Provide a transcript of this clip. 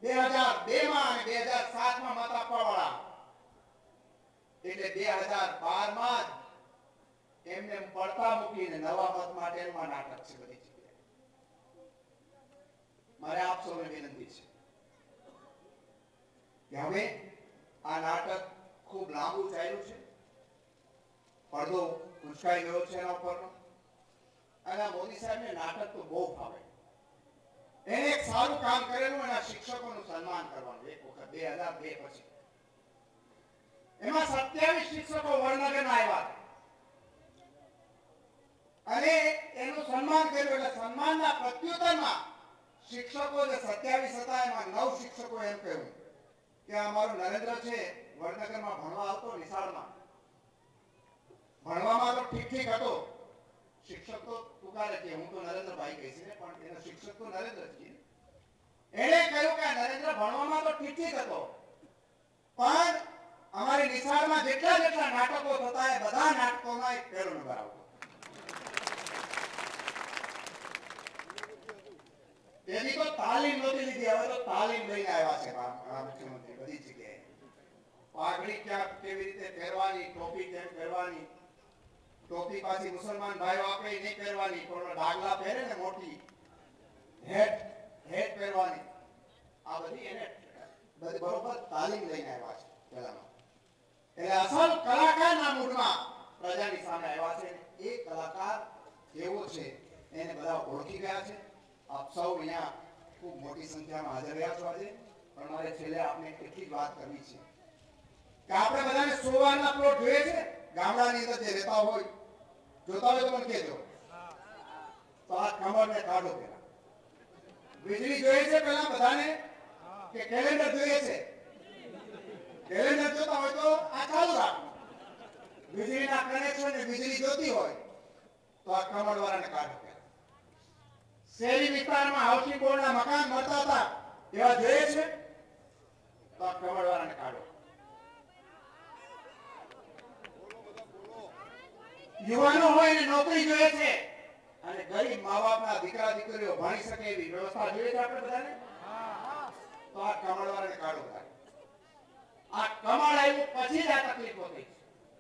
2002 માં અને 2007 માં મત આપવા વાળા એટલે 2012 માં એમને પડતા મૂકીને નવા મત માટેનું નાટક છે બધી જગ્યાએ. મારે આપ સૌને વિનંતી છે કે હવે આ નાટક ખૂબ લાંબુ ચાલ્યું છે, પડદો ઉંચકાઈ ગયો છે એના ઉપરનો, અને મોદી સાહેબને નાટક તો બહુ ફાવે. એને એક સારું કામ કરેલું એના શિક્ષકોનું સન્માન કરવાનું એક વખત 2002 પછી. એમાં 27 શિક્ષકો વડનગરના આવ્યા અને એનું સન્માન કર્યું. એટલે સન્માનના પ્રત્યુત્તરમાં શિક્ષકો જે 27 હતા એમાં 9 શિક્ષકો એમ કહ્યું કે અમારો નરેન્દ્ર છે વડનગરમાં ભણવા આવતો નિશાળમાં, ભણવામાં તો ઠીક હતો, શિક્ષક તો પુકારે છે, હું તો નરેન્દ્રભાઈ કહીશ ને, પણ એનો શિક્ષક તો નરેન્દ્ર છે. એને કહ્યું કે નરેન્દ્ર ભણવામાં તો ઠીક હતો, પણ અમારી નિશાળમાં જેટલા નાટકો થતા એ બધા નાટકોમાં એક પહેલો નંબર આવતો. તેની તો તાલીમ નહોતી લીધી, હવે તો તાલીમ લઈને આવ્યા છે મુખ્યમંત્રી બધી જગ્યાએ. પાઘડી ક્યાં કેવી રીતે પહેરવાની, ટોપી કેમ પહેરવાની, ટોપી પાછી મુસલમાન ભાઈઓ આપે નહીં પહેરવાની, પણ ડાગલા પહેરે ને મોટી હેટ પહેરવાની, આ બધી એને બધી બરોબર તાલીમ લઈને આવ્યા છે પહેલામાં. એટલે અસલ કલાકારના મૂડમાં પ્રજાની સામે આવ્યા છે. એ કલાકાર કેવો છે એને બધા ઓળખી ગયા છે. આપ સૌ અહીંયા ખૂબ મોટી સંખ્યામાં હાજર રહ્યા છો આજે, પણ મારે છેલ્લે આપને એટલી જ વાત કરવી છે કે આપણે બધાને સોવારના પ્લોટ જોઈએ છે ગામડાની અંદર જે રહેતા હોય, જોતા હોય તો મને કહેજો. તો આ કમરને કાઢો પેલા. વીજળી જોઈએ છે પેલા બધાને કે કેલેન્ડર જોઈએ છે? કેલેન્ડર જોતા હોય તો આ ચાલુ રાખો. વીજળીના કનેક્શન ને વીજળી જોતી હોય તો આ કમરવાળાને કાઢો. શહેરી વિસ્તારમાં હાઉસિંગ બોર્ડના મકાન મળતા હતા એવા જોઈએ છે તો આ કમરવાળાને કાઢો. યુવાનો હોય એને નોકરી જોઈએ છે અને ગરીબ મા બાપના દીકરા દીકરીઓ ભણી શકે એવી વ્યવસ્થા જોઈએ છે આપણે બધાને, તો આ કમળવાળાને કાઢો. આ કમળ આવ્યું પછી જ આ તકલીફો થઈ.